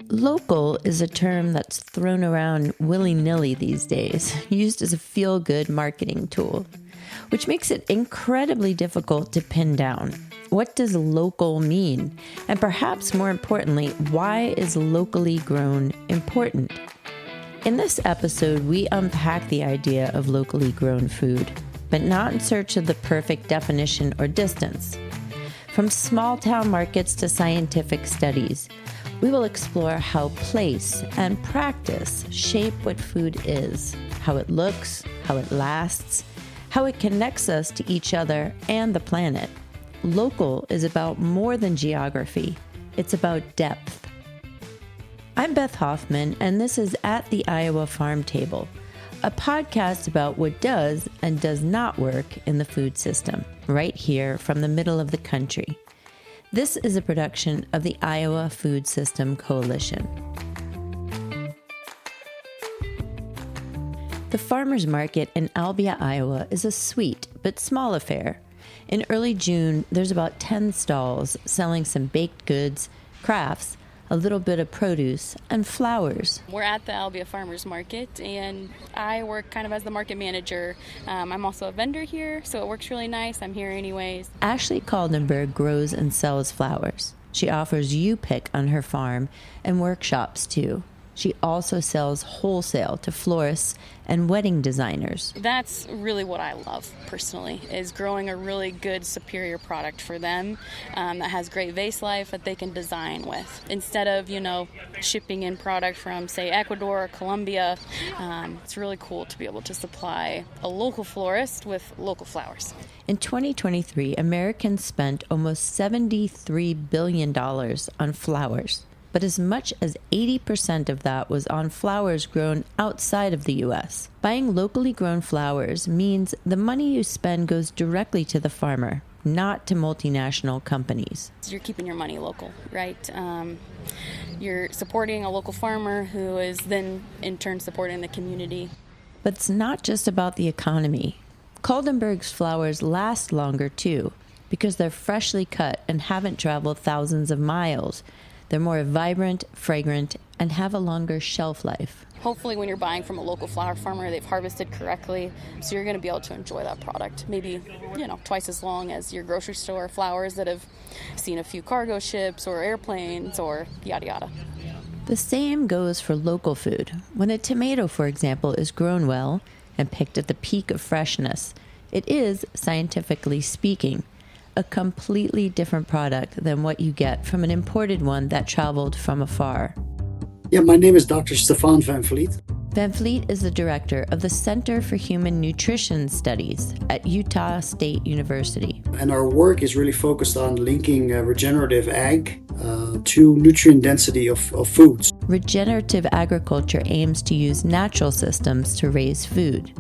Local is a term that's thrown around willy-nilly these days, used as a feel-good marketing tool, which makes it incredibly difficult to pin down. What does local mean? And perhaps more importantly, why is locally grown important? In this episode, we unpack the idea of locally grown food, but not in search of the perfect definition or distance. From small town markets to scientific studies, we will explore how place and practice shape what food is, how it looks, how it lasts, how it connects us to each other and the planet. Local is about more than geography. It's about depth. I'm Beth Hoffman, and this is At the Iowa Farm Table, a podcast about what does and does not work in the food system, right here from the middle of the country. This is a production of the Iowa Food System Coalition. The Farmers Market in Albia, Iowa is a sweet but small affair. In early June, there's about 10 stalls selling some baked goods, crafts, a little bit of produce, and flowers. We're at the Albia Farmers Market, and I work kind of as the market manager. I'm also a vendor here, so it works really nice. I'm here anyways. Ashley Kaldenberg grows and sells flowers. She offers U-Pick on her farm and workshops too. She also sells wholesale to florists and wedding designers. That's really what I love personally, is growing a really good, superior product for them that has great vase life that they can design with. Instead of, shipping in product from, say, Ecuador or Colombia, it's really cool to be able to supply a local florist with local flowers. In 2023, Americans spent almost $73 billion on flowers. But as much as 80% of that was on flowers grown outside of the U.S. Buying locally grown flowers means the money you spend goes directly to the farmer, not to multinational companies. You're keeping your money local, right? You're supporting a local farmer who is then in turn supporting the community. But it's not just about the economy. Kaldenberg's flowers last longer too, because they're freshly cut and haven't traveled thousands of miles. They're more vibrant, fragrant, and have a longer shelf life. Hopefully when you're buying from a local flower farmer, they've harvested correctly, so you're going to be able to enjoy that product. Maybe, twice as long as your grocery store flowers that have seen a few cargo ships or airplanes or yada yada. The same goes for local food. When a tomato, for example, is grown well and picked at the peak of freshness, it is, scientifically speaking, a completely different product than what you get from an imported one that traveled from afar. Yeah, my name is Dr. Stefan Van Vliet. Van Vliet is the director of the Center for Human Nutrition Studies at Utah State University. And our work is really focused on linking regenerative ag to nutrient density of foods. Regenerative agriculture aims to use natural systems to raise food.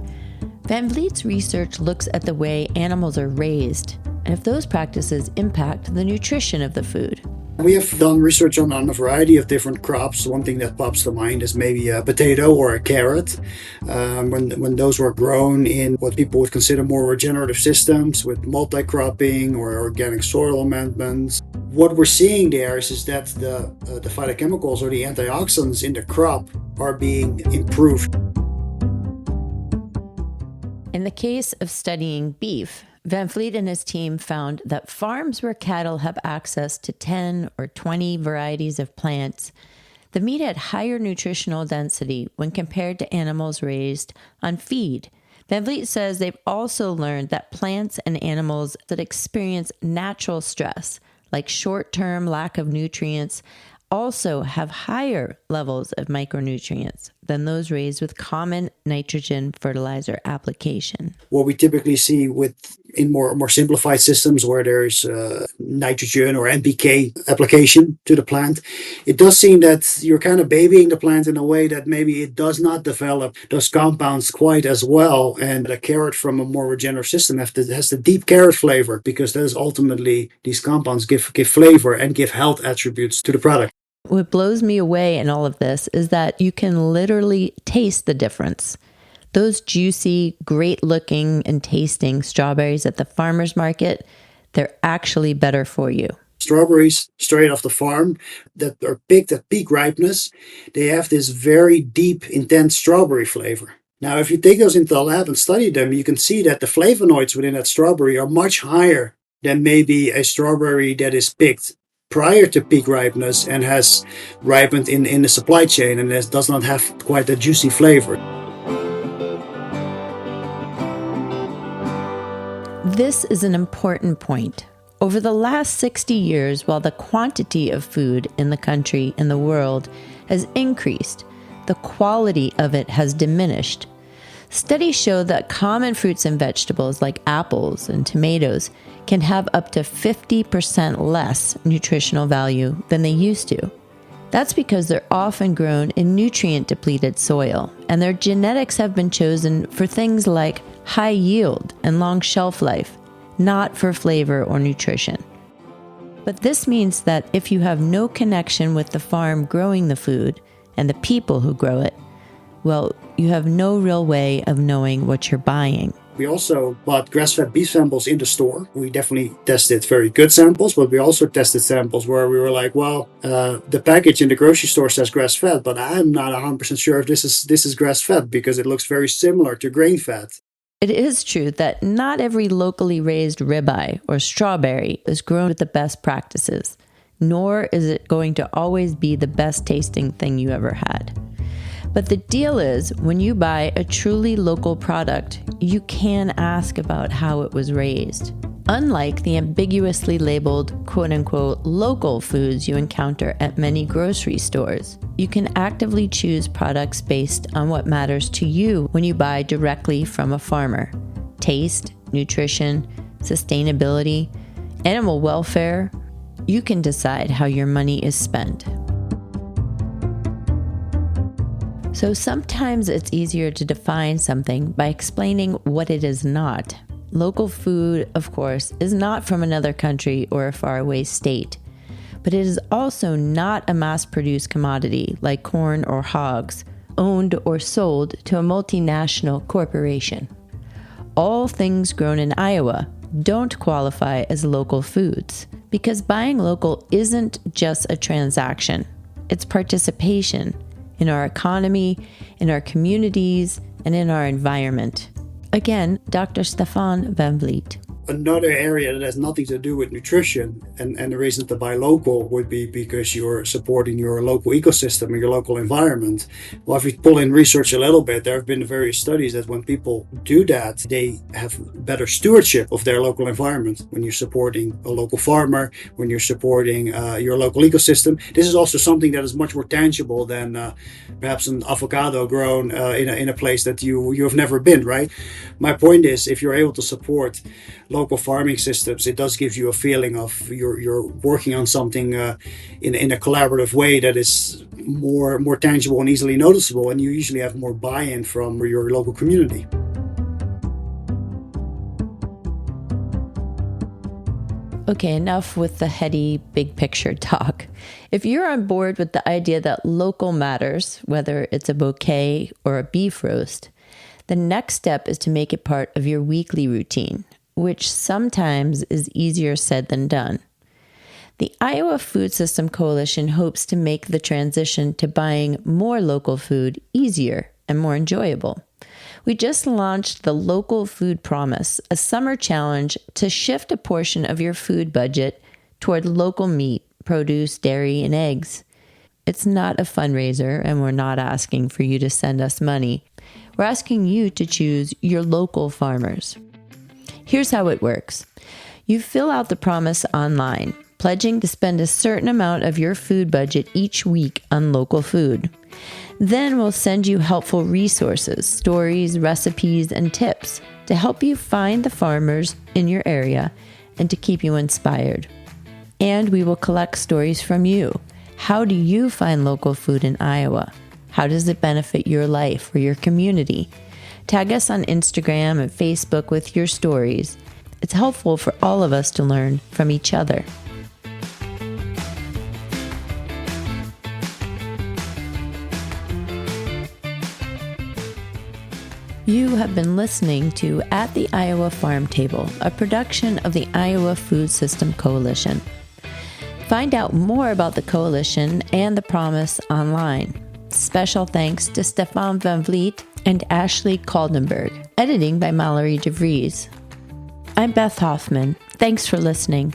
Van Vliet's research looks at the way animals are raised and if those practices impact the nutrition of the food. We have done research on a variety of different crops. One thing that pops to mind is maybe a potato or a carrot. When those were grown in what people would consider more regenerative systems with multi-cropping or organic soil amendments. What we're seeing there is that the phytochemicals or the antioxidants in the crop are being improved. In the case of studying beef, Van Vliet and his team found that farms where cattle have access to 10 or 20 varieties of plants, the meat had higher nutritional density when compared to animals raised on feed. Van Vliet says they've also learned that plants and animals that experience natural stress, like short-term lack of nutrients, also have higher levels of micronutrients than those raised with common nitrogen fertilizer application. What we typically see in more simplified systems where there's nitrogen or NPK application to the plant, it does seem that you're kind of babying the plant in a way that maybe it does not develop those compounds quite as well. And a carrot from a more regenerative system has the deep carrot flavor because that is ultimately these compounds give flavor and give health attributes to the product. What blows me away in all of this is that you can literally taste the difference. Those juicy, great looking and tasting strawberries at the farmer's market, they're actually better for you. strawberries straight off the farm that are picked at peak ripeness, they have this very deep, intense strawberry flavor. Now, if you take those into the lab and study them, you can see that the flavonoids within that strawberry are much higher than maybe a strawberry that is picked prior to peak ripeness and has ripened in the supply chain and does not have quite a juicy flavor. This is an important point. Over the last 60 years, while the quantity of food in the country and the world has increased, the quality of it has diminished. Studies show that common fruits and vegetables like apples and tomatoes can have up to 50% less nutritional value than they used to. That's because they're often grown in nutrient-depleted soil, and their genetics have been chosen for things like high yield and long shelf life, not for flavor or nutrition. But this means that if you have no connection with the farm growing the food and the people who grow it, well, you have no real way of knowing what you're buying. We also bought grass-fed beef samples in the store. We definitely tested very good samples, but we also tested samples where we were like, well, the package in the grocery store says grass-fed, but I'm not 100% sure if this is grass-fed because it looks very similar to grain-fed. It is true that not every locally raised ribeye or strawberry is grown with the best practices, nor is it going to always be the best tasting thing you ever had. But the deal is, when you buy a truly local product, you can ask about how it was raised. Unlike the ambiguously labeled quote-unquote local foods you encounter at many grocery stores, you can actively choose products based on what matters to you when you buy directly from a farmer. Taste, nutrition, sustainability, animal welfare. You can decide how your money is spent. So sometimes it's easier to define something by explaining what it is not. Local food, of course, is not from another country or a faraway state, but it is also not a mass-produced commodity like corn or hogs, owned or sold to a multinational corporation. All things grown in Iowa don't qualify as local foods because buying local isn't just a transaction, it's participation in our economy, in our communities, and in our environment. Again, Dr. Stefan Van Vliet. Another area that has nothing to do with nutrition, and the reason to buy local would be because you're supporting your local ecosystem and your local environment. Well, if you pull in research a little bit, there have been various studies that when people do that, they have better stewardship of their local environment. When you're supporting a local farmer, when you're supporting your local ecosystem, this is also something that is much more tangible than perhaps an avocado grown in a place that you have never been, right? My point is, if you're able to support local farming systems, it does give you a feeling of you're working on something in a collaborative way that is more tangible and easily noticeable, and you usually have more buy-in from your local community. Okay, enough with the heady, big picture talk. If you're on board with the idea that local matters, whether it's a bouquet or a beef roast, the next step is to make it part of your weekly routine, which sometimes is easier said than done. The Iowa Food System Coalition hopes to make the transition to buying more local food easier and more enjoyable. We just launched the Local Food Promise, a summer challenge to shift a portion of your food budget toward local meat, produce, dairy, and eggs. It's not a fundraiser, and we're not asking for you to send us money. We're asking you to choose your local farmers. Here's how it works. You fill out the promise online, pledging to spend a certain amount of your food budget each week on local food. Then we'll send you helpful resources, stories, recipes, and tips to help you find the farmers in your area and to keep you inspired. And we will collect stories from you. How do you find local food in Iowa? How does it benefit your life or your community? Tag us on Instagram and Facebook with your stories. It's helpful for all of us to learn from each other. You have been listening to At the Iowa Farm Table, a production of the Iowa Food System Coalition. Find out more about the coalition and the promise online. Special thanks to Stefan Van Vliet and Ashley Kaldenberg. Editing by Mallory DeVries. I'm Beth Hoffman. Thanks for listening.